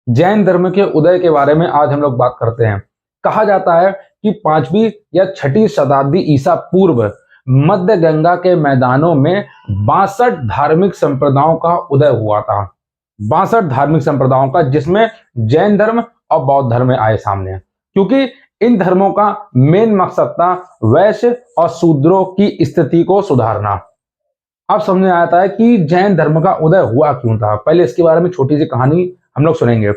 जैन धर्म के उदय के बारे में आज हम लोग बात करते हैं। कहा जाता है कि 5वीं या 6ठी शताब्दी ईसा पूर्व मध्य गंगा के मैदानों में 62 धार्मिक संप्रदायों का उदय हुआ था। 62 धार्मिक संप्रदायों का, जिसमें जैन धर्म और बौद्ध धर्म आए सामने, क्योंकि इन धर्मों का मेन मकसद था वैश्य और शूद्रों की स्थिति को सुधारना। अब समझ में आता है कि जैन धर्म का उदय हुआ क्यों था। पहले इसके बारे में छोटी सी कहानी हम लोग सुनेंगे।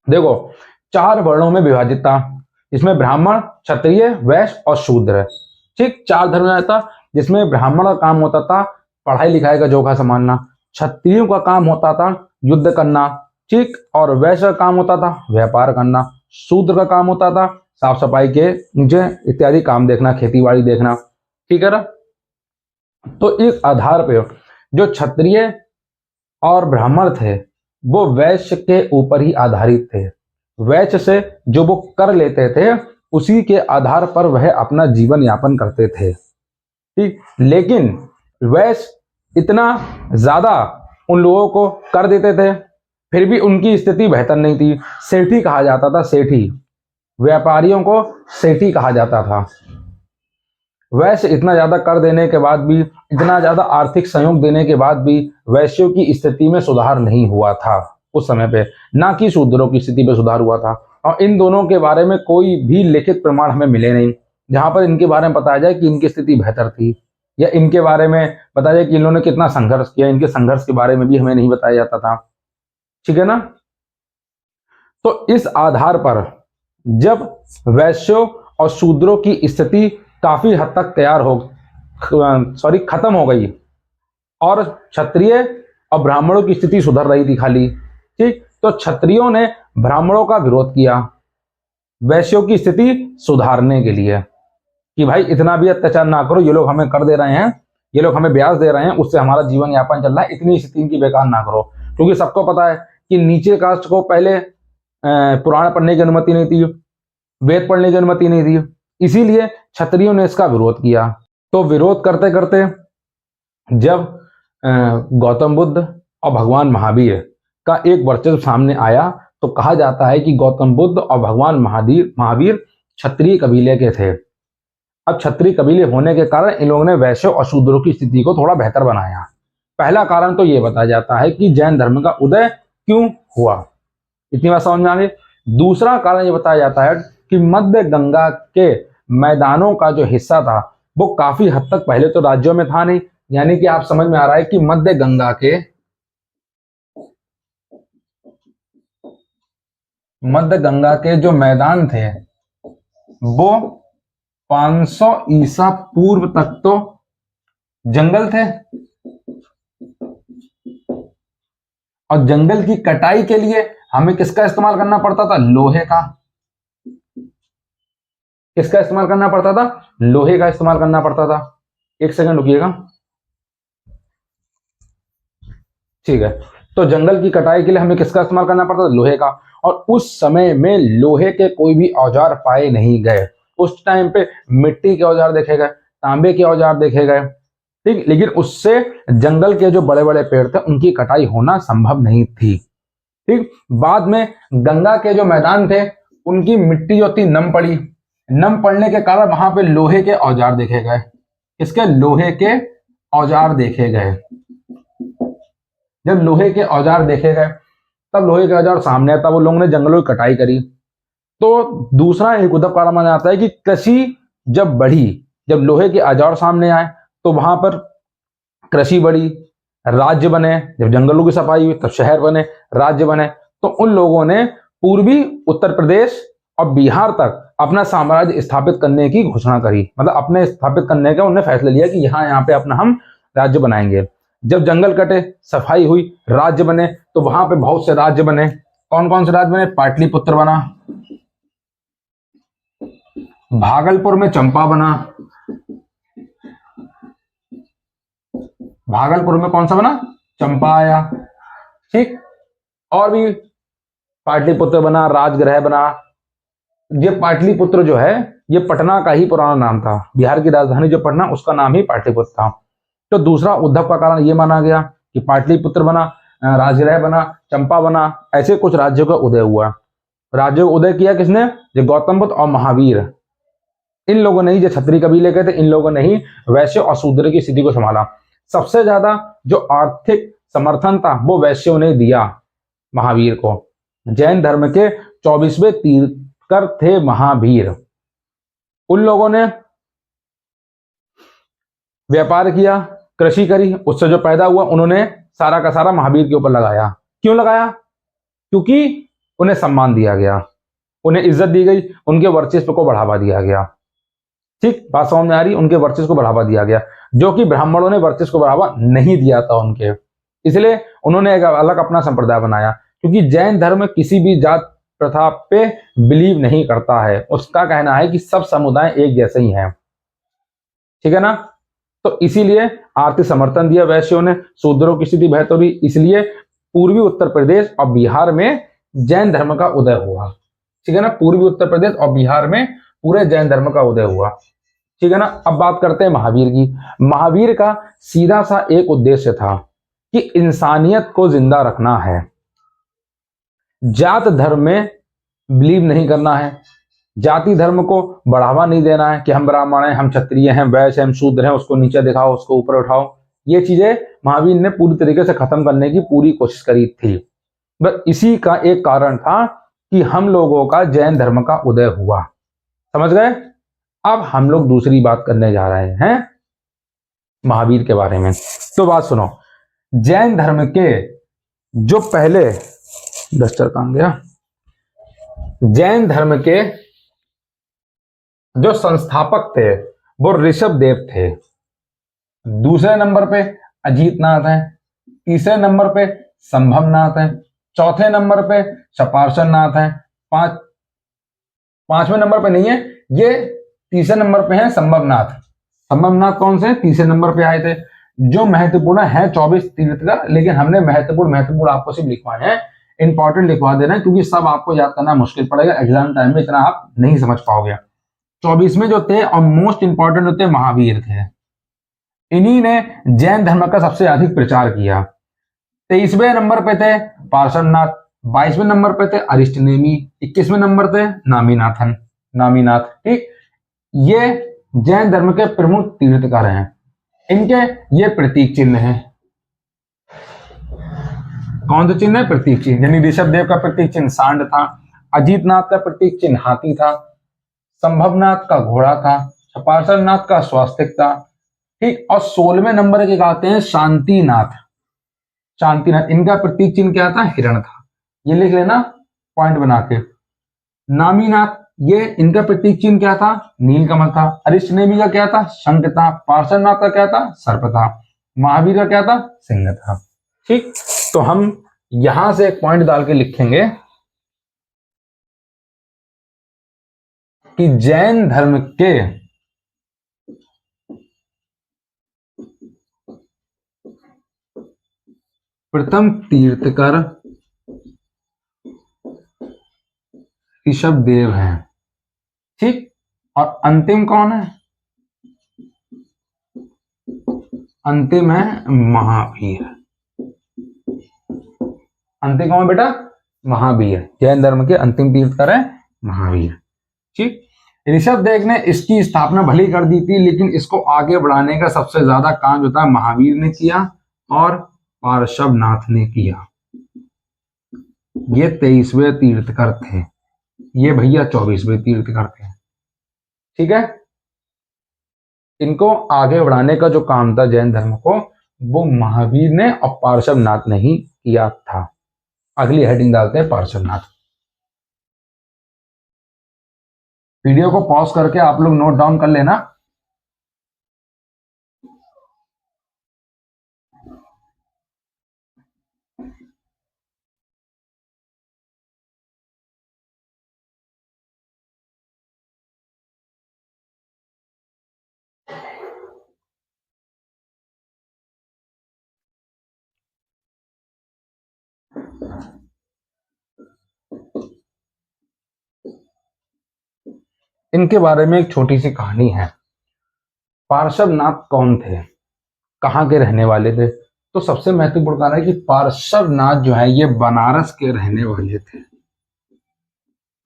देखो, 4 वर्णों में विभाजित था, इसमें ब्राह्मण, क्षत्रिय, वैश्य और शूद्र। ठीक, 4 धर्म में था, जिसमें ब्राह्मण का काम होता था पढ़ाई लिखाई का जोखा संभालना, क्षत्रियों का काम होता था युद्ध करना, ठीक, और वैश्य का काम होता था व्यापार करना, शूद्र का काम होता था साफ सफाई के नीचे इत्यादि काम देखना, खेती बाड़ी देखना। ठीक है ना। तो इस आधार पे जो क्षत्रिय और ब्राह्मण थे वो वैश्य के ऊपर ही आधारित थे। वैश्य से जो वो कर लेते थे उसी के आधार पर वह अपना जीवन यापन करते थे। ठीक, लेकिन वैश्य इतना ज्यादा उन लोगों को कर देते थे, फिर भी उनकी स्थिति बेहतर नहीं थी। सेठी कहा जाता था, सेठी, व्यापारियों को सेठी कहा जाता था। वैश्य इतना ज्यादा कर देने के बाद भी, इतना ज्यादा आर्थिक सहयोग देने के बाद भी वैश्यों की स्थिति में सुधार नहीं हुआ था उस समय पे, ना कि शूद्रों की स्थिति में सुधार हुआ था। और इन दोनों के बारे में कोई भी लिखित प्रमाण हमें मिले नहीं जहां पर इनके बारे में बताया जाए कि इनकी स्थिति बेहतर थी, या इनके बारे में बताया जाए कि इन्होंने कितना संघर्ष किया। इनके संघर्ष के बारे में भी हमें नहीं बताया जाता था। ठीक है ना। तो इस आधार पर जब वैश्यों और शूद्रों की स्थिति काफी हद तक खत्म हो गई और क्षत्रिय और ब्राह्मणों की स्थिति सुधर रही थी खाली, ठीक, तो क्षत्रियों ने ब्राह्मणों का विरोध किया वैश्यों की स्थिति सुधारने के लिए कि भाई इतना भी अत्याचार ना करो, ये लोग हमें कर दे रहे हैं, ये लोग हमें ब्याज दे रहे हैं, उससे हमारा जीवन यापन चल रहा है, इतनी स्थिति इनकी बेकार ना करो। क्योंकि सबको पता है कि नीचे कास्ट को पहले पुराण पढ़ने की अनुमति नहीं थी, वेद पढ़ने की अनुमति नहीं थी, इसीलिए क्षत्रियों ने इसका विरोध किया। तो विरोध करते करते जब गौतम बुद्ध और भगवान महावीर का एक वर्चस्व सामने आया, तो कहा जाता है कि गौतम बुद्ध और भगवान महावीर क्षत्रिय कबीले के थे। अब क्षत्रिय कबीले होने के कारण इन लोगों ने वैश्यों और शूद्रों की स्थिति को थोड़ा बेहतर बनाया। पहला कारण तो यह बताया जाता है कि जैन धर्म का उदय क्यों हुआ, इतनी बात समझ में आ गई। दूसरा कारण यह बताया जाता है कि मध्य गंगा के मैदानों का जो हिस्सा था वो काफी हद तक पहले तो राज्यों में था नहीं, यानी कि आप समझ में आ रहा है कि मध्य गंगा के जो मैदान थे वो 500 ईसा पूर्व तक तो जंगल थे, और जंगल की कटाई के लिए हमें किसका इस्तेमाल करना पड़ता था? लोहे का। किसका इस्तेमाल करना पड़ता था? लोहे का इस्तेमाल करना पड़ता था। एक सेकंड रुकिएगा। ठीक है, तो जंगल की कटाई के लिए हमें किसका इस्तेमाल करना पड़ता था? लोहे का। और उस समय में लोहे के कोई भी औजार पाए नहीं गए। उस टाइम पे मिट्टी के औजार देखे गए, तांबे के औजार देखे गए, ठीक, लेकिन उससे जंगल के जो बड़े बड़े पेड़ थे उनकी कटाई होना संभव नहीं थी। ठीक, बाद में गंगा के जो मैदान थे उनकी मिट्टी जो थी नम पड़ी, नम पड़ने के कारण वहां पे लोहे के औजार देखे गए। इसके लोहे के औजार देखे गए। जब लोहे के औजार देखे गए तब लोहे के औजार सामने आया, तब वो लोगों ने जंगलों की कटाई करी। तो दूसरा एक उद्धव कारण माना जाता है कि कृषि जब बढ़ी, जब लोहे के औजार सामने आए तो वहां पर कृषि बढ़ी, राज्य बने। जब जंगलों की सफाई हुई तब शहर बने, राज्य बने। तो उन लोगों ने पूर्वी उत्तर प्रदेश और बिहार तक अपना साम्राज्य स्थापित करने की घोषणा करी, मतलब अपने स्थापित करने का उन्होंने फैसला लिया कि यहाँ पे अपना हम राज्य बनाएंगे। जब जंगल कटे, सफाई हुई, राज्य बने, तो वहां पे बहुत से राज्य बने। कौन कौन से राज्य बने? पाटलिपुत्र बना, भागलपुर में चंपा बना, भागलपुर में कौन सा बना? चंपा आया, ठीक, और भी पाटलिपुत्र बना, राजगृह बना। ये पाटलिपुत्र जो है ये पटना का ही पुराना नाम था। बिहार की राजधानी जो पटना, उसका नाम ही पाटलिपुत्र था। तो दूसरा उद्धव का कारण ये माना गया कि पाटलिपुत्र बना, राजगृह बना, चंपा बना, ऐसे कुछ राज्यों का उदय हुआ। राज्यों का उदय किया किसने? जो गौतम बुद्ध और महावीर, इन लोगों ने ही, जो क्षत्रिय कबीले के थे, इन लोगों ने ही वैश्य और शूद्र की स्थिति को संभाला। सबसे ज्यादा जो आर्थिक समर्थन था वो वैश्यों ने दिया महावीर को। जैन धर्म के 24वें तीर्थकर थे महावीर। उन लोगों ने व्यापार किया, कृषि करी, उससे जो पैदा हुआ उन्होंने सारा का सारा महावीर के ऊपर लगाया। क्यों लगाया? क्योंकि उन्हें सम्मान दिया गया, उन्हें इज्जत दी गई, उनके वर्चस्व को बढ़ावा दिया गया। ठीक बात समझ में आ रही? उनके वर्चस्व को बढ़ावा दिया गया, जो कि ब्राह्मणों ने वर्चस्व को बढ़ावा नहीं दिया था उनके, इसलिए उन्होंने एक अलग अपना संप्रदाय बनाया। क्योंकि जैन धर्म किसी भी जात प्रथा पे बिलीव नहीं करता है, उसका कहना है कि सब समुदाय एक जैसे ही हैं, ठीक है ना। तो इसीलिए आर्थिक समर्थन दिया वैश्यों ने, शूद्रों की स्थिति बेहतर हुई, इसलिए पूर्वी उत्तर प्रदेश और बिहार में जैन धर्म का उदय हुआ, ठीक है ना। पूर्वी उत्तर प्रदेश और बिहार में पूरे जैन धर्म का उदय हुआ, ठीक है ना। अब बात करते हैं महावीर की। महावीर का सीधा सा एक उद्देश्य था कि इंसानियत को जिंदा रखना है, जात धर्म में बिलीव नहीं करना है, जाति धर्म को बढ़ावा नहीं देना है कि हम ब्राह्मण हैं, हम क्षत्रिय हैं, वैश्य हैं, हम शूद्र हैं, उसको नीचे दिखाओ, उसको ऊपर उठाओ। ये चीजें महावीर ने पूरी तरीके से खत्म करने की पूरी कोशिश करी थी। बस इसी का एक कारण था कि हम लोगों का जैन धर्म का उदय हुआ, समझ गए। अब हम लोग दूसरी बात करने जा रहे हैं महावीर के बारे में। तो बात सुनो, जैन धर्म के जो पहले, डस्टर कहां गया, जैन धर्म के जो संस्थापक थे वो ऋषभ देव थे। दूसरे नंबर पे अजीतनाथ हैं, तीसरे नंबर पे संभवनाथ हैं, चौथे नंबर पे शपार्शनाथ हैं, पांचवें नंबर पे नहीं है ये, तीसरे नंबर पे है संभवनाथ। संभवनाथ कौन से? तीसरे नंबर पे आए थे। जो महत्वपूर्ण है 24 तीर्थ का, लेकिन हमने महत्वपूर्ण आपको सिर्फ लिखवाए हैं, इंपॉर्टेंट लिखवा देना है, क्योंकि सब आपको याद करना मुश्किल पड़ेगा, एग्जाम टाइम में इतना आप नहीं समझ पाओगे। 24 में जो थे और मोस्ट इंपॉर्टेंट होते महावीर थे, इन्हीं ने जैन धर्म का सबसे अधिक प्रचार किया। 23वें नंबर पे थे पार्श्वनाथ, 22वें नंबर पे थे अरिष्टनेमी, 21वें नंबर पे नामीनाथ। ठीक, ये जैन धर्म के प्रमुख तीर्थकर हैं। इनके ये प्रतीक चिन्ह हैं। कौन सा चिन्ह है? प्रतीक चिन्ह। यानी ऋषभ देव का प्रतीक चिन्ह सांड था, अजीतनाथ का प्रतीक चिन्ह हाथी था, संभवनाथ का घोड़ा था, पार्श्वनाथ का स्वास्तिक था। ठीक, और 16वें नंबर के आते हैं शांतिनाथ। इनका प्रतीक चिन्ह क्या था? हिरण था। ये लिख लेना पॉइंट बना के। नामीनाथ, ये इनका प्रतीक चिन्ह क्या था? नीलकमल था। अरिष्टनेमी का क्या था? शंख था। पार्श्वनाथ का क्या था? सर्प था। महावीर का क्या था? सिंह था। ठीक, तो हम यहां से एक पॉइंट डाल के लिखेंगे कि जैन धर्म के प्रथम तीर्थकर ऋषभ देव हैं। ठीक, और अंतिम कौन है? अंतिम है महावीर। अंतिम कौन है बेटा? महावीर। जैन धर्म के अंतिम तीर्थकर है महावीर। ठीक, ऋषभ देव ने इसकी स्थापना भली कर दी थी, लेकिन इसको आगे बढ़ाने का सबसे ज्यादा काम जो था महावीर ने किया और पार्श्वनाथ ने किया। ये 23वें तीर्थकर थे, ये भैया 24वें तीर्थकर थे। ठीक है, इनको आगे बढ़ाने का जो काम था जैन धर्म को, वो महावीर ने और पार्श्वनाथ ने ही किया था। अगली हेडिंग डालते हैं पार्श्वनाथ। वीडियो को पॉज करके आप लोग नोट डाउन कर लेना। इनके बारे में एक छोटी सी कहानी है। पार्श्वनाथ कौन थे? कहाँ के रहने वाले थे? तो सबसे महत्वपूर्ण कारण है कि पार्श्वनाथ जो है ये बनारस के रहने वाले थे।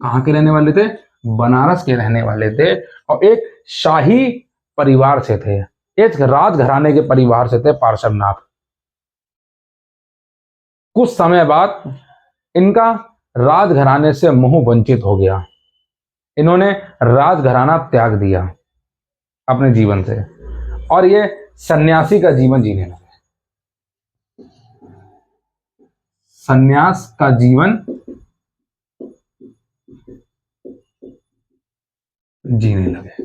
कहाँ के रहने वाले थे? बनारस के रहने वाले थे, और एक शाही परिवार से थे, एक राजघराने के परिवार से थे पार्श्वनाथ। कुछ समय बाद इनका राजघराने से मोह वंचित हो गया, इन्होंने राजघराना त्याग दिया अपने जीवन से, और ये सन्यासी का जीवन जीने लगे। सन्यास का जीवन जीने लगे।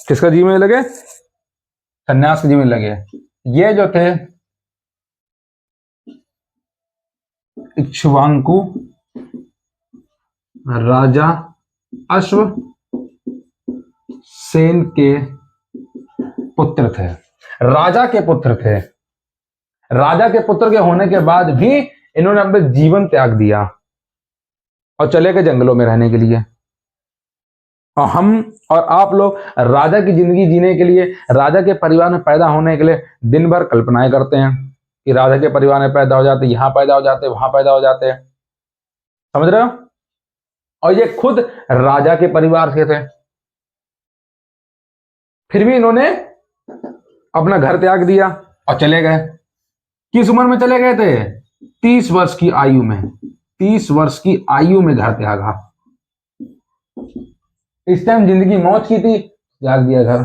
किसका जीवन लगे? सन्यास के जीवन लगे। ये जो थे इक्ष्वाकु राजा अश्व सेन के पुत्र थे, राजा के पुत्र थे। राजा के पुत्र के होने के बाद भी इन्होंने अपने जीवन त्याग दिया और चले गए जंगलों में रहने के लिए। और हम और आप लोग राजा की जिंदगी जीने के लिए, राजा के परिवार में पैदा होने के लिए दिन भर कल्पनाएं करते हैं कि राजा के परिवार में पैदा हो जाते, यहां पैदा हो जाते, वहां पैदा हो जाते। समझ रहे हो? और ये खुद राजा के परिवार से थे, फिर भी इन्होंने अपना घर त्याग दिया और चले गए। किस उम्र में चले गए थे? 30 वर्ष की आयु में। 30 वर्ष की आयु में घर त्यागा। इस टाइम जिंदगी मौज की थी, त्याग दिया घर।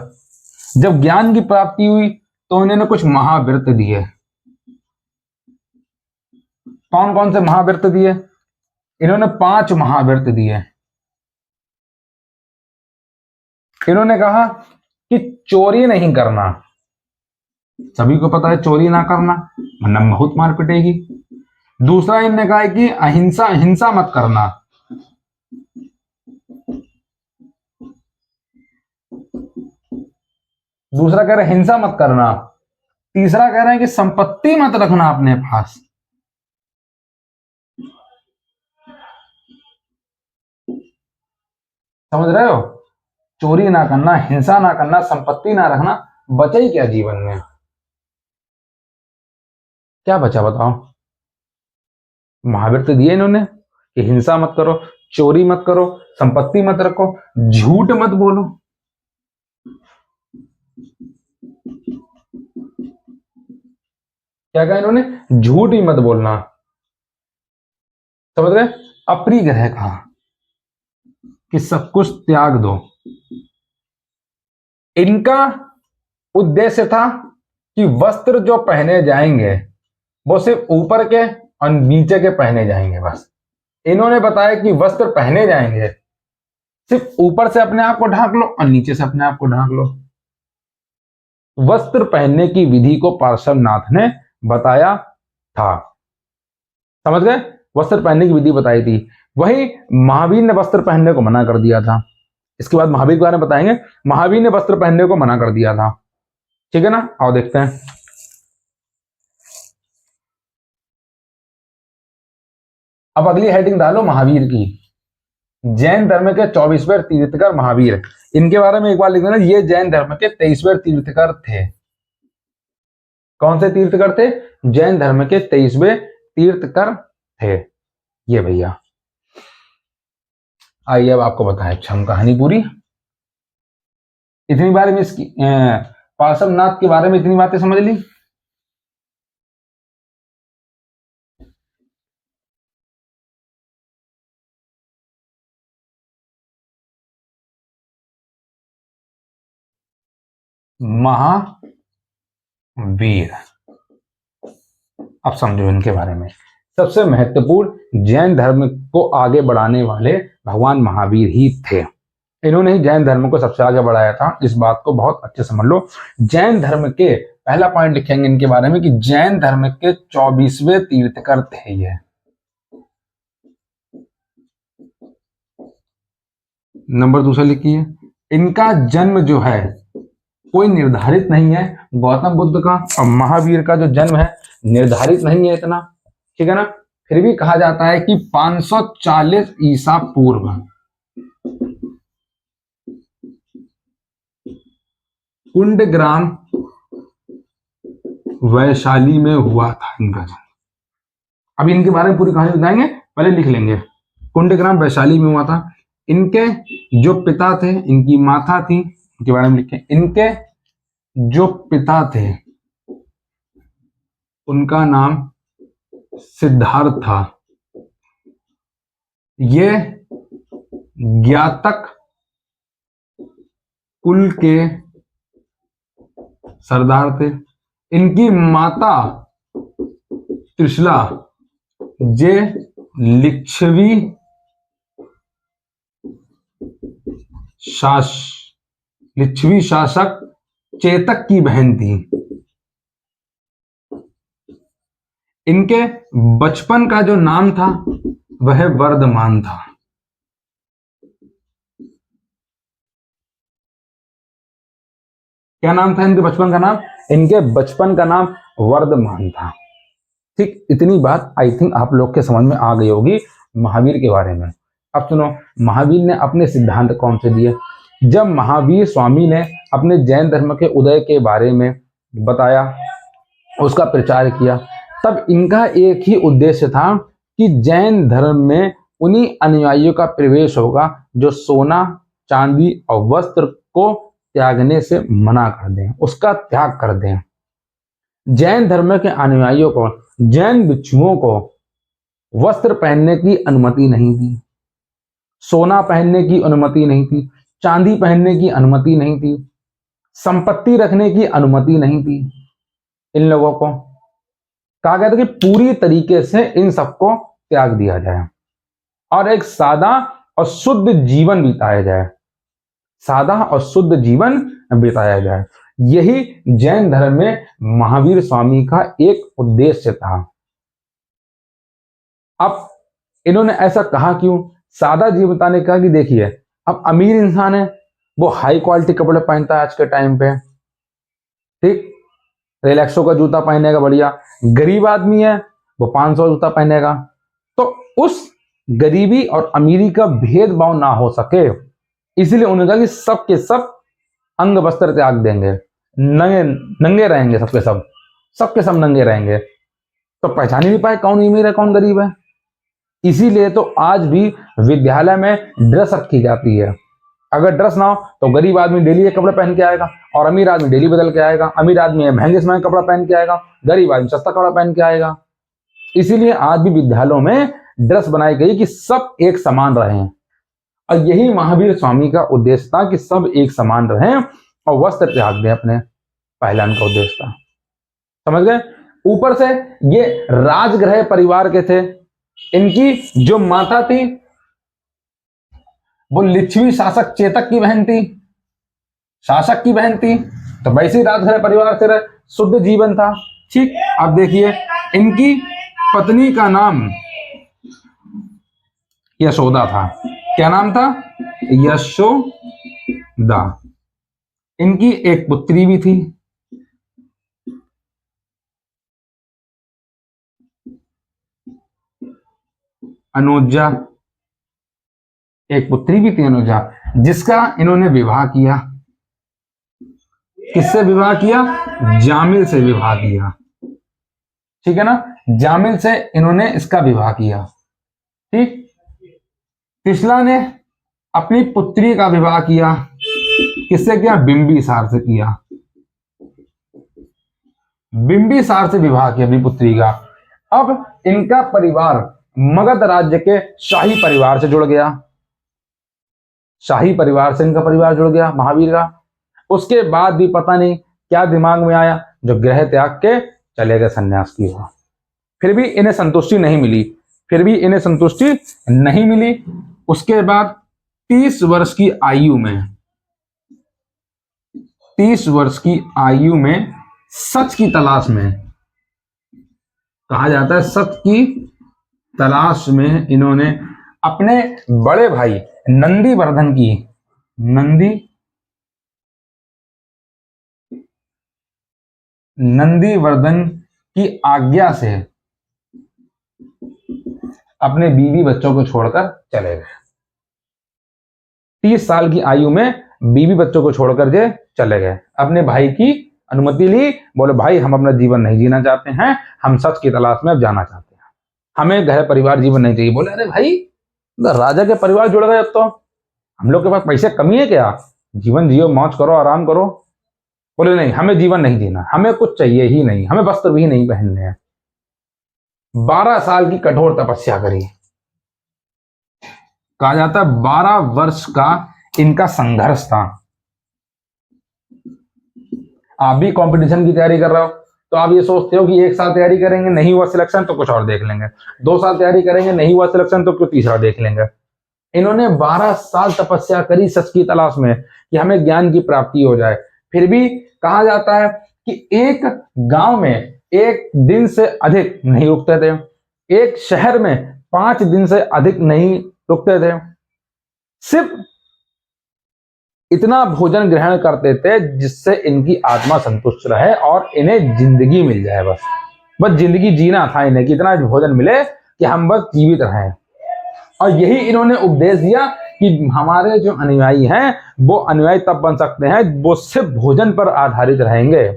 जब ज्ञान की प्राप्ति हुई तो इन्होंने कुछ महाव्रत दिए। कौन कौन से महाव्रत दिए? इन्होंने 5 महाव्रत दिए। इन्होंने कहा कि चोरी नहीं करना, सभी को पता है चोरी ना करना वरना बहुत मार पिटेगी। दूसरा इन्होंने कहा है कि अहिंसा, हिंसा मत करना। दूसरा कह रहे हैं हिंसा मत करना। तीसरा कह रहे हैं कि संपत्ति मत रखना अपने पास। समझ रहे हो? चोरी ना करना, हिंसा ना करना, संपत्ति ना रखना, बचा ही क्या जीवन में? क्या बचा बताओ? महावीर तो दिए इन्होंने कि हिंसा मत करो, चोरी मत करो, संपत्ति मत रखो, झूठ मत बोलो। क्या कहा इन्होंने? झूठ ही मत बोलना। समझ गए? अपरिग्रह कहा कि सब कुछ त्याग दो। इनका उद्देश्य था कि वस्त्र जो पहने जाएंगे वो सिर्फ ऊपर के और नीचे के पहने जाएंगे बस। इन्होंने बताया कि वस्त्र पहने जाएंगे, सिर्फ ऊपर से अपने आप को ढांक लो और नीचे से अपने आप को ढांक लो। वस्त्र पहनने की विधि को पार्श्वनाथ ने बताया था। समझ गए? वस्त्र पहनने की विधि बताई थी। वही महावीर ने वस्त्र पहनने को मना कर दिया था। इसके बाद महावीर के बारे में बताएंगे। महावीर ने वस्त्र पहनने को मना कर दिया था। ठीक है ना? आओ देखते हैं। अब अगली हेडिंग डालो महावीर की। जैन धर्म के 24वें तीर्थकर महावीर। इनके बारे में एक बार लिख देना, ये जैन धर्म के 23वें तीर्थकर थे। कौन से तीर्थकर थे? जैन धर्म के 23वें तीर्थकर थे ये भैया। आइए अब आपको बताएं क्षम कहानी पूरी। इतनी बार में इसकी पार्श्वनाथ के बारे में इतनी बातें समझ ली। महावीर, अब समझो इनके बारे में। सबसे महत्वपूर्ण जैन धर्म को आगे बढ़ाने वाले भगवान महावीर ही थे। इन्होंने ही जैन धर्म को सबसे आगे बढ़ाया था। इस बात को बहुत अच्छे समझ लो। जैन धर्म के पहला पॉइंट लिखेंगे इनके बारे में कि जैन धर्म के 24वें तीर्थकर थे ये। नंबर दूसरा लिखिए, इनका जन्म जो है कोई निर्धारित नहीं है। गौतम बुद्ध का और महावीर का जो जन्म है निर्धारित नहीं है इतना। ठीक है ना? फिर भी कहा जाता है कि 540 ईसा पूर्व कुंडग्राम वैशाली में हुआ था इनका जन्म। अभी इनके बारे में पूरी कहानी बताएंगे, पहले लिख लेंगे। कुंडग्राम वैशाली में हुआ था। इनके जो पिता थे, इनकी माता थी, इनके बारे में लिखें। इनके जो पिता थे उनका नाम सिद्धार्थ था। ये ज्ञातक कुल के सरदार थे। इनकी माता त्रिशला जे लिच्छवी शासक चेतक की बहन थी। इनके बचपन का जो नाम था वह वर्धमान था। क्या नाम था इनके बचपन का नाम? इनके बचपन का नाम वर्धमान था। ठीक, इतनी बात आई थिंक आप लोग के समझ में आ गई होगी महावीर के बारे में। अब सुनो, महावीर ने अपने सिद्धांत कौन से दिए? जब महावीर स्वामी ने अपने जैन धर्म के उदय के बारे में बताया, उसका प्रचार किया, तब इनका एक ही उद्देश्य था कि जैन धर्म में उन्हीं अनुयायियों का प्रवेश होगा जो सोना, चांदी और वस्त्र को त्यागने से मना कर दें, उसका त्याग कर दें। जैन धर्म के अनुयायियों को, जैन भिक्षुओं को वस्त्र पहनने की अनुमति नहीं थी, सोना पहनने की अनुमति नहीं थी, चांदी पहनने की अनुमति नहीं थी, संपत्ति रखने की अनुमति नहीं थी। इन लोगों को कहा गया था कि पूरी तरीके से इन सबको त्याग दिया जाए और एक सादा और शुद्ध जीवन बिताया जाए, सादा और शुद्ध जीवन बिताया जाए। यही जैन धर्म में महावीर स्वामी का एक उद्देश्य था। अब इन्होंने ऐसा कहा क्यों? सादा जीवन बिताने का कि देखिए, अब अमीर इंसान है, वो हाई क्वालिटी कपड़े पहनता है आज के टाइम पे, ठीक, रिलैक्सो का जूता पहनेगा बढ़िया। गरीब आदमी है, वो 500 जूता पहनेगा। तो उस गरीबी और अमीरी का भेदभाव ना हो सके, इसीलिए उन्होंने कहा कि सब के सब अंग वस्त्र त्याग देंगे, नंगे रहेंगे, सबके सब नंगे रहेंगे, तो पहचान ही नहीं पाए कौन अमीर है कौन गरीब है। इसीलिए तो आज भी विद्यालय में ड्रेस रखी जाती है। अगर ड्रेस ना हो तो गरीब आदमी डेली एक कपड़ा पहन के आएगा और अमीर आदमी डेली बदल के आएगा। अमीर आदमी महंगे से महंगा कपड़ा पहन के आएगा, गरीब आदमी सस्ता कपड़ा पहन के आएगा। इसीलिए आज भी विद्यालयों में ड्रेस बनाई गई कि सब एक समान रहें, और यही महावीर स्वामी का उद्देश्य था कि सब एक समान रहें और वस्त्र त्याग दें अपने। पहला उनका उद्देश्य था, समझ गए। ऊपर से ये राजगृह परिवार के थे। इनकी जो माता थी वो लिच्छवी शासक चेतक की बहन थी, शासक की बहन थी, तो वैसे ही राजगृह परिवार से रहे, शुद्ध जीवन था। ठीक, अब देखिए, इनकी पत्नी का नाम यशोदा था। क्या नाम था? यशोदा। इनकी एक पुत्री भी थी, अनुजा। एक पुत्री भी थी अनुजा, जिसका इन्होंने विवाह किया। किससे विवाह किया? जामिल से विवाह किया, ठीक है ना। जामिल से इन्होंने इसका विवाह किया। ठीक, त्रिशला ने अपनी पुत्री का विवाह किया। किससे किया? बिंबिसार से किया। बिंबिसार से विवाह किया अपनी पुत्री का। अब इनका परिवार मगध राज्य के शाही परिवार से जुड़ गया। शाही परिवार से इनका परिवार जुड़ गया महावीर का। उसके बाद भी पता नहीं क्या दिमाग में आया, जो गृह त्याग के चले गए सन्यास की ओर। फिर भी इन्हें संतुष्टि नहीं मिली, फिर भी इन्हें संतुष्टि नहीं मिली। उसके बाद 30 वर्ष की आयु में, 30 वर्ष की आयु में सच की तलाश में, कहा जाता है सच की तलाश में, इन्होंने अपने बड़े भाई नंदीवर्धन की आज्ञा से अपने बीवी बच्चों को छोड़कर चले गए। 30 साल की आयु में बीवी बच्चों को छोड़कर जे चले गए, अपने भाई की अनुमति ली, बोले भाई हम अपना जीवन नहीं जीना चाहते हैं, हम सच की तलाश में अब जाना चाहते हैं, हमें घर परिवार जीवन नहीं चाहिए। बोले अरे भाई राजा के परिवार जुड़ गए, अब तो हम लोग के पास पैसे कमी है क्या, जीवन जियो, मौज करो, आराम करो। बोले नहीं, हमें जीवन नहीं जीना, हमें कुछ चाहिए ही नहीं, हमें वस्त्र भी नहीं पहनने हैं। 12 साल की कठोर तपस्या करी, कहा जाता है 12 वर्ष का इनका संघर्ष था। आप भी कंपटीशन की तैयारी कर रहे हो तो आप ये सोचते हो कि 1 साल तैयारी करेंगे, नहीं हुआ सिलेक्शन तो कुछ और देख लेंगे, 2 साल तैयारी करेंगे, नहीं हुआ सिलेक्शन तो क्यों तीसरा देख लेंगे। इन्होंने 12 साल तपस्या करी सच की तलाश में कि हमें ज्ञान की प्राप्ति हो जाए। फिर भी कहा जाता है कि एक गांव में 1 दिन से अधिक नहीं रुकते थे, एक शहर में 5 दिन से अधिक नहीं रुकते थे, सिर्फ इतना भोजन ग्रहण करते थे जिससे इनकी आत्मा संतुष्ट रहे और इन्हें जिंदगी मिल जाए। बस जिंदगी जीना था इन्हें कि इतना भोजन मिले कि हम बस जीवित रहें। और यही इन्होंने उपदेश दिया कि हमारे जो अनुयायी हैं वो अनुयायी तब बन सकते हैं वो सिर्फ भोजन पर आधारित रहेंगे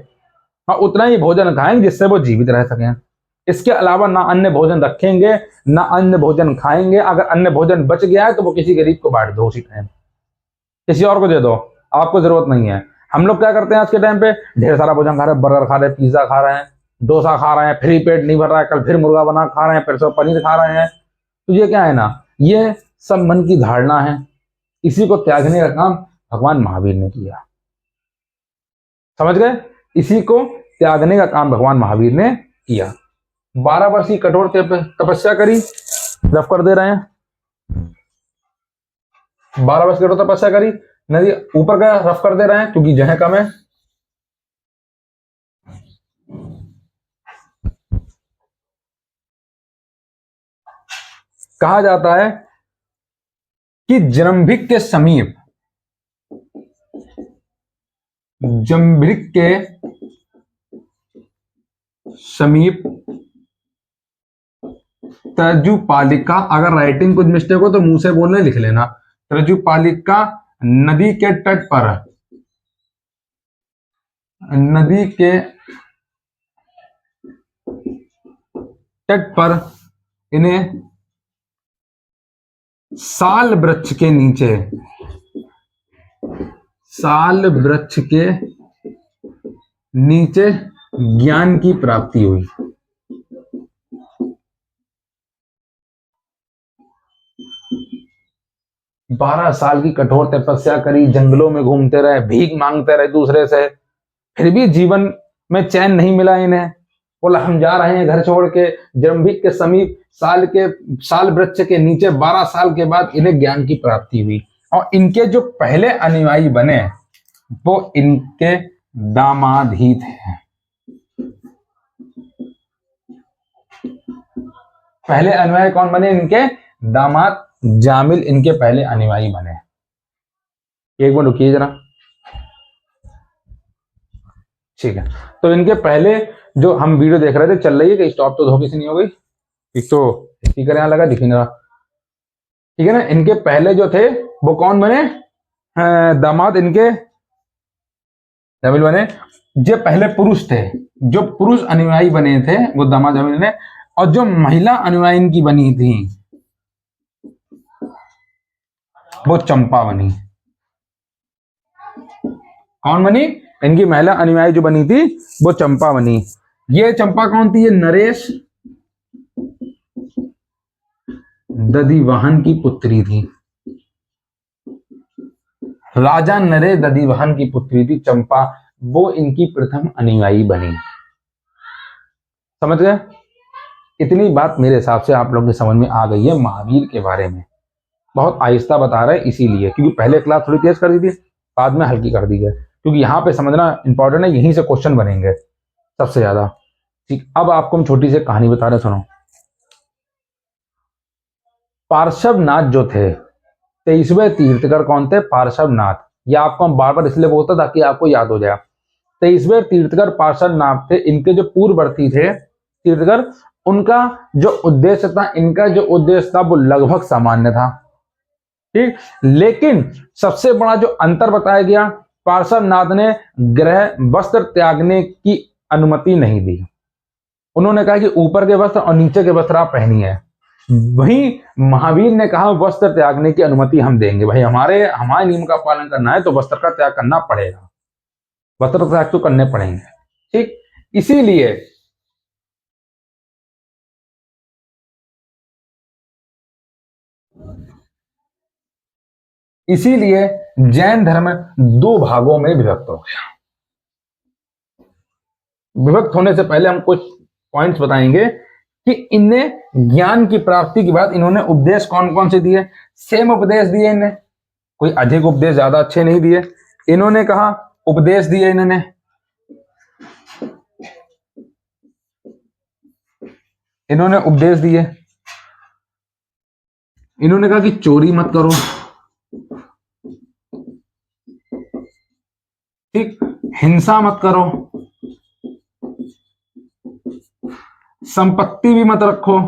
और उतना ही भोजन खाएंगे जिससे वो जीवित रह सकें। इसके अलावा ना अन्य भोजन रखेंगे, ना अन्य भोजन खाएंगे। अगर अन्य भोजन बच गया है तो वो किसी गरीब को बांट दो, उसी टाइम किसी और को दे दो, आपको जरूरत नहीं है। हम लोग क्या करते हैं आज के टाइम पे, ढेर सारा भोजन खा रहे हैं, बर्गर खा रहे हैं, पिज्जा खा रहे हैं, डोसा खा रहे हैं, फिर पेट नहीं भर रहा है, कल फिर मुर्गा बना खा रहे हैं, फिर से पनीर खा रहे हैं। तो ये क्या है ना, ये सब मन की धारणा है। इसी को त्यागने का काम भगवान महावीर ने किया, समझ गए, इसी को त्यागने का काम भगवान महावीर ने किया। 12 वर्ष की कठोर तपस्या करी, रफ कर दे रहे हैं, 12 वर्ष की कठोर तपस्या करी, नदी ऊपर का रफ कर दे रहे हैं क्योंकि जगह कम है। कहा जाता है कि जम्भिक के समीप, जम्भिक के समीप त्रजुपालिका, अगर राइटिंग कुछ मिस्टेक हो तो मुंह से बोलने लिख लेना, त्रजुपालिका नदी के तट पर, नदी के तट पर इन्हें साल वृक्ष के नीचे, साल वृक्ष के नीचे ज्ञान की प्राप्ति हुई। बारह साल की कठोर तपस्या करी, जंगलों में घूमते रहे, भीख मांगते रहे दूसरे से, फिर भी जीवन में चैन नहीं मिला इन्हें। बोला हम जा रहे हैं घर छोड़ के, जम्भिक के समीप साल वृक्ष के नीचे 12 साल के बाद इन्हें ज्ञान की प्राप्ति हुई। और इनके जो पहले अनुयायी बने वो इनके दामाद ही थे। पहले अनुयायी कौन बने? इनके दामाद जामिल इनके पहले अनुयायी बने। एक बार रुकिए जरा, ठीक है। तो इनके पहले जो हम वीडियो देख रहे थे, चल रही है कि स्टॉप तो धोखे से नहीं हो गई, एक तो स्पीकर यहां लगा दिख नहीं रहा, ठीक है ना। इनके पहले जो थे वो कौन बने? दामाद इनके जामिल बने। जो पहले पुरुष थे, जो पुरुष अनुयायी बने थे वो दामाद जामिल ने, और जो महिला अनुयायी इनकी बनी थी वो चंपा बनी। कौन बनी? इनकी महिला अनुयायी जो बनी थी वो चंपा बनी। ये चंपा कौन थी? ये नरेश दधिवाहन की पुत्री थी। राजा नरेश दधिवाहन की पुत्री थी चंपा, वो इनकी प्रथम अनुयायी बनी। समझ गए? इतनी बात मेरे हिसाब से आप लोगों की समझ में आ गई है महावीर के बारे में। बहुत आहिस्ता बता रहे हैं इसीलिए, क्योंकि पहले क्लास थोड़ी तेज कर दी थी, बाद में हल्की कर दी है, क्योंकि यहाँ पे समझना इंपॉर्टेंट है, यहीं से क्वेश्चन बनेंगे सबसे ज्यादा। ठीक, अब आपको हम छोटी सी कहानी बता रहे, सुनो। पार्श्वनाथ जो थे, 23वें तीर्थकर कौन थे? पार्श्वनाथ। यह आपको हम बार बार इसलिए बोलते ताकि आपको याद हो जाए। 23वें तीर्थकर पार्श्वनाथ थे। इनके जो पूर्ववर्ती थे तीर्थकर, उनका जो उद्देश्य था, इनका जो उद्देश्य था वो लगभग सामान्य था, ठीक। लेकिन सबसे बड़ा जो अंतर बताया गया पार्श्वनाथ ने ग्रह वस्त्र त्यागने की अनुमति नहीं दी। उन्होंने कहा कि ऊपर के वस्त्र और नीचे के वस्त्र आप पहनिए। वहीं महावीर ने कहा वस्त्र त्यागने की अनुमति हम देंगे, भाई हमारे नियम का पालन करना है तो वस्त्र का त्याग करना पड़ेगा, वस्त्र त्याग तो करने पड़ेंगे। ठीक, इसीलिए जैन धर्म दो भागों में विभक्त हो गया। विभक्त होने से पहले हम कुछ पॉइंट्स बताएंगे कि इन्हें ज्ञान की प्राप्ति के बाद इन्होंने उपदेश कौन कौन से दिए। सेम उपदेश दिए इन्हें, कोई अधिक उपदेश ज्यादा अच्छे नहीं दिए। इन्होंने कहा उपदेश दिए, इन्होंने उपदेश दिए। इन्होंने कहा कि चोरी मत करो, ठीक, हिंसा मत करो, संपत्ति भी मत रखो,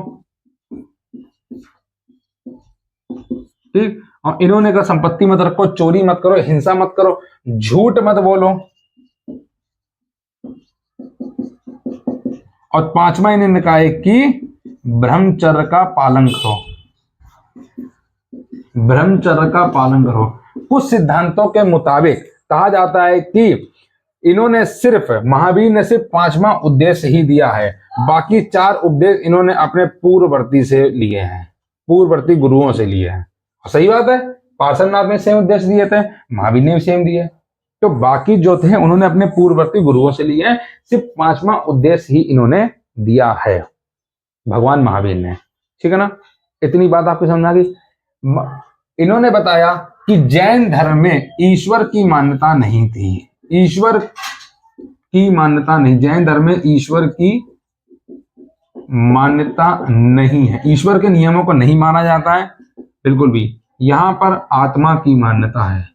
ठीक। और इन्होंने कहा संपत्ति मत रखो, चोरी मत करो, हिंसा मत करो, झूठ मत बोलो, और पांचवा इन्होंने कहा है कि ब्रह्मचर्य का पालन करो, ब्रह्मचर्य का पालन करो। कुछ सिद्धांतों के मुताबिक कहा जाता है कि इन्होंने महावीर ने सिर्फ पांचवा उद्देश्य ही दिया है, बाकी चार उपदेश इन्होंने अपने पूर्ववर्ती से लिए हैं, पूर्ववर्ती गुरुओं से लिए हैं। सही बात है, पार्श्वनाथ ने सेम उद्देश्य दिए थे, महावीर ने भी सेम दिए, तो बाकी जो थे उन्होंने अपने पूर्ववर्ती गुरुओं से लिए हैं, सिर्फ पांचवा उद्देश्य ही इन्होंने दिया है भगवान महावीर ने। ठीक है ना, इतनी बात आपको समझ आ गई। इन्होंने बताया कि जैन धर्म में ईश्वर की मान्यता नहीं थी, ईश्वर की मान्यता नहीं, जैन धर्म में ईश्वर की मान्यता नहीं है, ईश्वर के नियमों को नहीं माना जाता है बिल्कुल भी, यहां पर आत्मा की मान्यता है।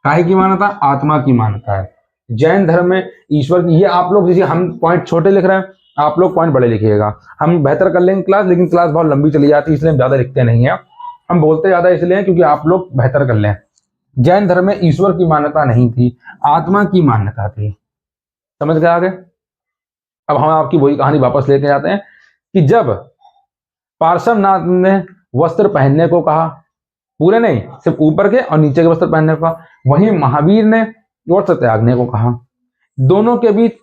काहे की मान्यता? आत्मा की मान्यता है। जैन धर्म में ईश्वर की, ये आप लोग जैसे हम पॉइंट छोटे लिख रहे हैं, आप लोग पॉइंट बड़े लिखिएगा, हम बेहतर कर लेंगे क्लास, लेकिन क्लास बहुत लंबी चली जाती है इसलिए हम ज्यादा लिखते नहीं है, हम बोलते ज्यादा इसलिए क्योंकि आप लोग बेहतर कर लें। जैन धर्म में ईश्वर की मान्यता नहीं थी, आत्मा की मान्यता थी। समझ गए आगे? अब हम आपकी वही कहानी वापस लेके जाते हैं कि जब पार्श्वनाथ ने वस्त्र पहनने को कहा, पूरे नहीं, सिर्फ ऊपर के और नीचे के वस्त्र पहनने को कहा, वहीं महावीर ने वस्त्र त्यागने को कहा। दोनों के बीच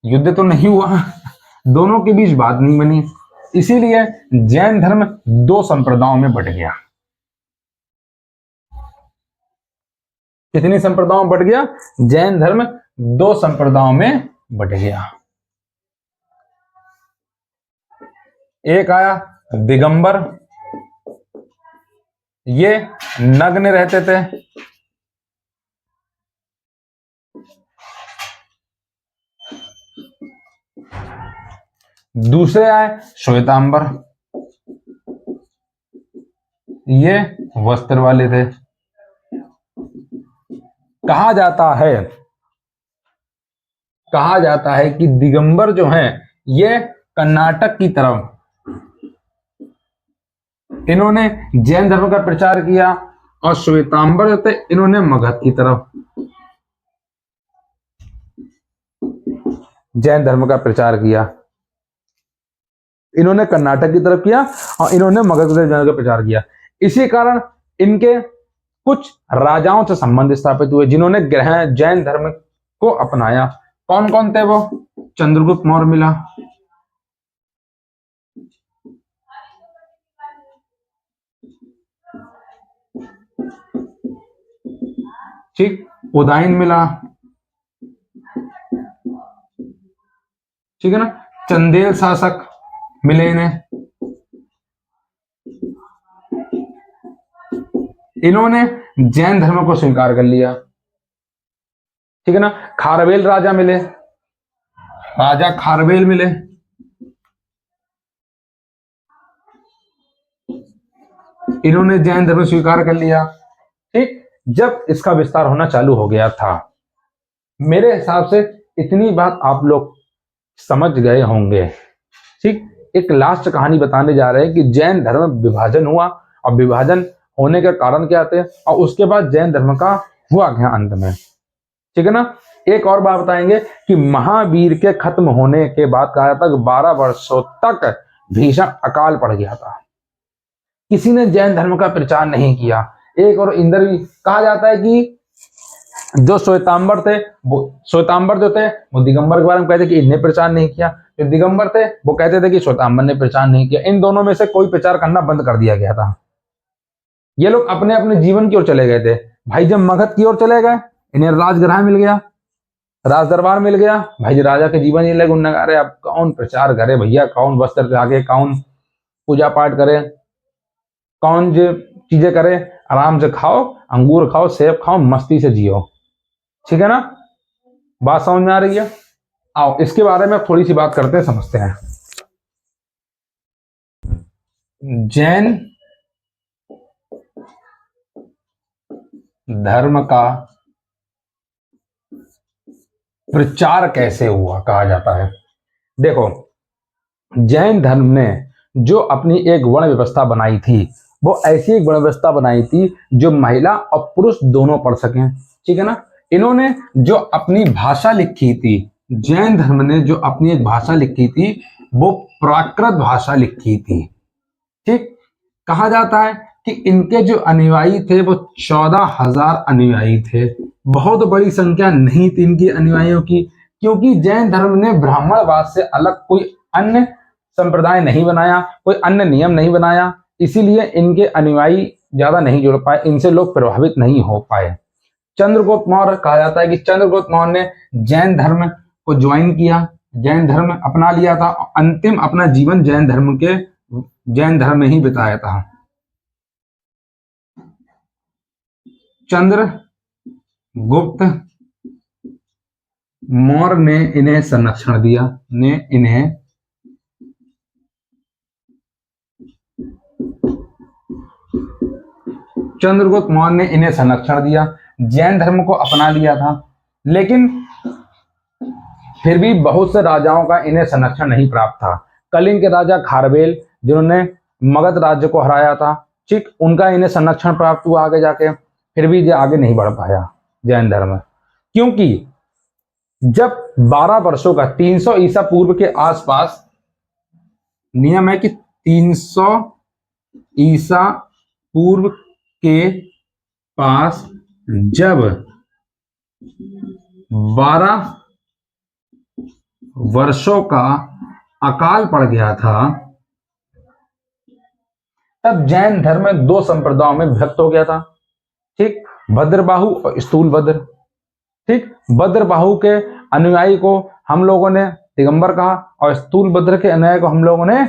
युद्ध तो नहीं हुआ, दोनों के बीच बात नहीं बनी, इसीलिए जैन धर्म दो संप्रदायों में बट गया। कितनी संप्रदायों में बट गया? जैन धर्म दो संप्रदायों में बट गया। एक आया दिगंबर, ये नग्न रहते थे, दूसरे आए श्वेतांबर, ये वस्त्र वाले थे। कहा जाता है कि दिगंबर जो हैं ये कर्नाटक की तरफ इन्होंने जैन धर्म का प्रचार किया, और श्वेतांबर जो थे इन्होंने मगध की तरफ जैन धर्म का प्रचार किया। इन्होंने कर्नाटक की तरफ किया और इन्होंने मगध की तरफ का प्रचार किया। इसी कारण इनके कुछ राजाओं से संबंध स्थापित हुए जिन्होंने जैन धर्म को अपनाया। कौन कौन थे वो? चंद्रगुप्त मौर्य मिला, ठीक, उदयन मिला, ठीक है ना, चंदेल शासक मिले इन्हें, इन्होंने जैन धर्म को स्वीकार कर लिया, ठीक है ना। खारवेल राजा मिले, राजा खारवेल मिले, इन्होंने जैन धर्म स्वीकार कर लिया, ठीक। जब इसका विस्तार होना चालू हो गया था, मेरे हिसाब से इतनी बात आप लोग समझ गए होंगे, ठीक। एक लास्ट कहानी बताने जा रहे हैं कि जैन धर्म विभाजन हुआ, और विभाजन होने के कारण क्या थे और उसके बाद जैन धर्म का हुआ क्या अंत में, ठीक है ना। एक और बात बताएंगे कि महावीर के खत्म होने के बाद कहा जाता है 12 वर्षों तक भीषण अकाल पड़ गया था, किसी ने जैन धर्म का प्रचार नहीं किया। एक और इंदर भी कहा जाता है कि जो श्वेतांबर थे वो श्वेतांबर जो थे वो दिगंबर के बारे में कहते कि इन्हें प्रचार नहीं किया, जो दिगंबर थे वो कहते थे कि श्वेतांबर ने प्रचार नहीं किया। इन दोनों में से कोई प्रचार करना बंद कर दिया गया था। ये लोग अपने अपने जीवन की ओर चले गए थे। भाई जब मगध की ओर चले गए इन्हें राजगृह मिल गया, राज दरबार मिल गया, भाई जी राजा के जीवन ही लगे उन्होंने कहा अरे अब कौन प्रचार करे भैया, कौन वस्त्र त्यागे, कौन पूजा पाठ करे, कौन जो चीजें करे, आराम से खाओ, अंगूर खाओ, सेब खाओ, मस्ती से जियो, ठीक है ना। बात समझ में आ रही है। आओ इसके बारे में थोड़ी सी बात करते हैं, समझते हैं। जैन धर्म का प्रचार कैसे हुआ कहा जाता है। देखो जैन धर्म ने जो अपनी एक वर्ण व्यवस्था बनाई थी वो ऐसी एक वर्ण व्यवस्था बनाई थी जो महिला और पुरुष दोनों पढ़ सकें, ठीक है ना। इन्होंने जो अपनी भाषा लिखी थी, जैन धर्म ने जो अपनी एक भाषा लिखी थी वो प्राकृत भाषा लिखी थी, ठीक। कहा जाता है कि इनके जो अनुयायी थे वो 14,000 अनुयायी थे। बहुत बड़ी संख्या नहीं थी इनकी अनुयायियों की, क्योंकि जैन धर्म ने ब्राह्मणवाद से अलग कोई अन्य संप्रदाय नहीं बनाया, कोई अन्य नियम नहीं बनाया, इसीलिए इनके अनुयायी ज्यादा नहीं जुड़ पाए, इनसे लोग प्रभावित नहीं हो पाए। चंद्रगुप्त मौर्य कहा जाता है कि चंद्रगुप्त मौर्य ने जैन धर्म को ज्वाइन किया, जैन धर्म अपना लिया था, अंतिम अपना जीवन जैन धर्म में ही बिताया था। चंद्रगुप्त मौर्य ने इन्हें संरक्षण दिया, चंद्रगुप्त मौर्य ने इन्हें संरक्षण दिया, जैन धर्म को अपना लिया था, लेकिन फिर भी बहुत से राजाओं का इन्हें संरक्षण नहीं प्राप्त था। कलिंग के राजा खारवेल जिन्होंने मगध राज्य को हराया था, ठीक, उनका इन्हें संरक्षण प्राप्त हुआ आगे जाके, फिर भी ये आगे नहीं बढ़ पाया जैन धर्म, क्योंकि जब 12 वर्षों का 300 ईसा पूर्व के आसपास नियम है कि 300 ईसा पूर्व के पास जब 12 वर्षों का अकाल पड़ गया था तब जैन धर्म 2 संप्रदायों में विभक्त हो गया था, ठीक, भद्रबाहु और स्थूलभद्र, ठीक। भद्रबाहु के अनुयायी को हम लोगों ने दिगंबर कहा और स्थूलभद्र के अनुयायी को हम लोगों ने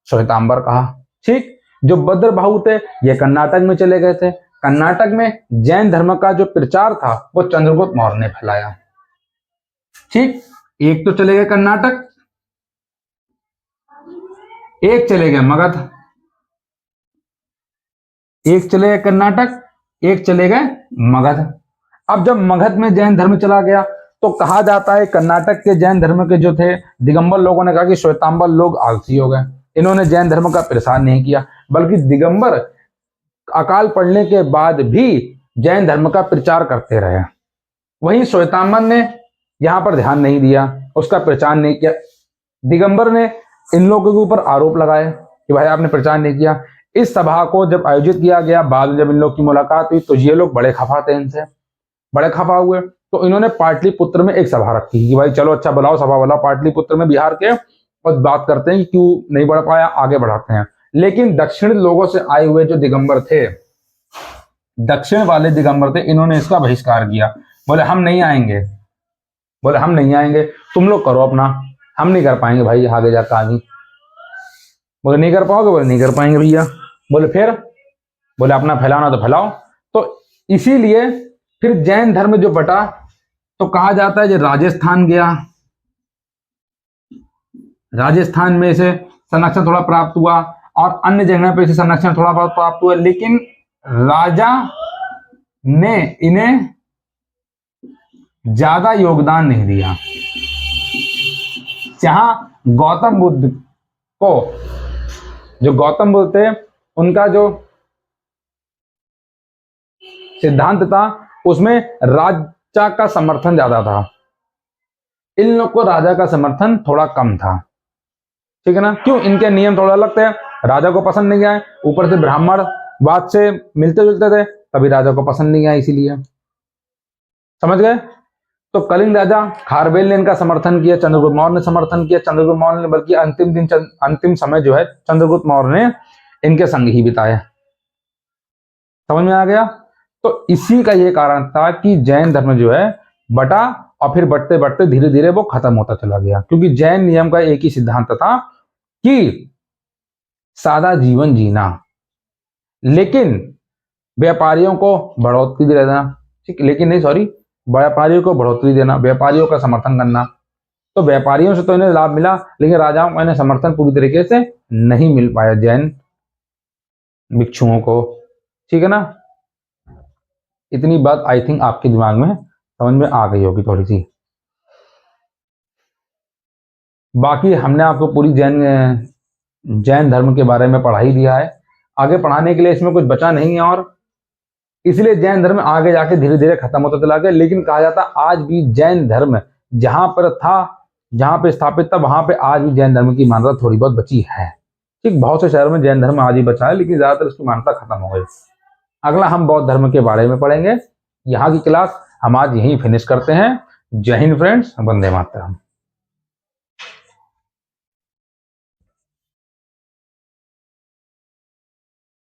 श्वेतांबर कहा, ठीक। जो भद्रबाहु थे ये कर्नाटक में चले गए थे, कर्नाटक में जैन धर्म का जो प्रचार था वो चंद्रगुप्त मौर्य ने फैलाया, ठीक। एक तो चले गए कर्नाटक, एक चले गए मगध, एक चले गए कर्नाटक, एक चले गए मगध। अब जब मगध में जैन धर्म चला गया तो कहा जाता है कर्नाटक के जैन धर्म के जो थे दिगंबर लोगों ने कहा कि श्वेतांबर लोग आलसी हो गए, इन्होंने जैन धर्म का प्रसार नहीं किया, बल्कि दिगंबर अकाल पड़ने के बाद भी जैन धर्म का प्रचार करते रहे। वहीं श्वेतांबर ने यहां पर ध्यान नहीं दिया, उसका प्रचार नहीं किया। दिगंबर ने इन लोगों के ऊपर आरोप लगाए कि भाई आपने प्रचार नहीं किया। इस सभा को जब आयोजित किया गया, बाद में जब इन लोग की मुलाकात हुई तो ये लोग बड़े खफा थे, इनसे बड़े खफा हुए, तो इन्होंने पाटलिपुत्र में एक सभा रखी कि भाई चलो अच्छा बुलाओ सभा बुलाओ पाटलिपुत्र में बिहार के, और बात करते हैं कि क्यों नहीं बढ़ पाया, आगे बढ़ाते हैं। लेकिन दक्षिण लोगों से आए हुए जो दिगंबर थे, दक्षिण वाले दिगंबर थे, इन्होंने इसका बहिष्कार किया, बोले हम नहीं आएंगे, बोले हम नहीं आएंगे, तुम लोग करो अपना, हम नहीं कर पाएंगे भाई आगे जाकर आगे। बोले नहीं कर पाओगे, बोले नहीं कर पाएंगे भैया। बोले फिर, बोले अपना फैलाना तो फैलाओ। तो इसीलिए फिर जैन धर्म जो बटा तो कहा जाता है जो राजस्थान गया, राजस्थान में से संरक्षण थोड़ा प्राप्त हुआ और अन्य जगह पे से संरक्षण थोड़ा बहुत प्राप्त हुआ, लेकिन राजा ने इन्हें ज्यादा योगदान नहीं दिया। जहां गौतम बुद्ध को, जो गौतम बुद्ध थे उनका जो सिद्धांत था उसमें राजा का समर्थन ज्यादा था, इन लोग को राजा का समर्थन थोड़ा कम था। ठीक है ना, क्यों? इनके नियम थोड़ा अलग थे, राजा को पसंद नहीं आए, ऊपर से ब्राह्मणवाद से मिलते जुलते थे, तभी राजा को पसंद नहीं आया, इसीलिए। समझ गए? तो कलिंग राजा खारवेल ने इनका समर्थन किया, चंद्रगुप्त मौर्य ने समर्थन किया, चंद्रगुप्त मौर्य ने बल्कि अंतिम समय जो है चंद्रगुप्त मौर्य ने इनके संग ही बिताया। समझ में आ गया? तो इसी का ये कारण था कि जैन धर्म जो है बटा, और फिर बढ़ते बढ़ते धीरे धीरे वो खत्म होता चला गया, क्योंकि जैन नियम का एक ही सिद्धांत था कि सादा जीवन जीना, लेकिन व्यापारियों को बढ़ोतरी देना। ठीक, लेकिन नहीं, सॉरी, व्यापारियों को बढ़ोतरी देना, व्यापारियों का समर्थन करना। तो व्यापारियों से तो इन्हें लाभ मिला, लेकिन राजाओं को इन्हें समर्थन पूरी तरीके से नहीं मिल पाया, जैन भिक्षुओं को। ठीक है ना, इतनी बात आई थिंक आपके दिमाग में समझ में आ गई होगी थोड़ी सी। बाकी हमने आपको पूरी जैन धर्म के बारे में पढ़ा ही दिया है, आगे पढ़ाने के लिए इसमें कुछ बचा नहीं है, और इसलिए जैन धर्म आगे जाके धीरे धीरे खत्म होता चला गया। लेकिन कहा जाता आज भी जैन धर्म जहां पर था, जहां पे स्थापित था, वहां पे आज भी जैन धर्म की मान्यता थोड़ी बहुत बची है। ठीक, बहुत से शहरों में जैन धर्म आज ही बचा है, लेकिन ज्यादातर उसकी मान्यता खत्म हो गई। अगला हम बौद्ध धर्म के बारे में पढ़ेंगे। यहाँ की क्लास हम आज यहीं फिनिश करते हैं। जय हिंद फ्रेंड्स, वंदे मातरम।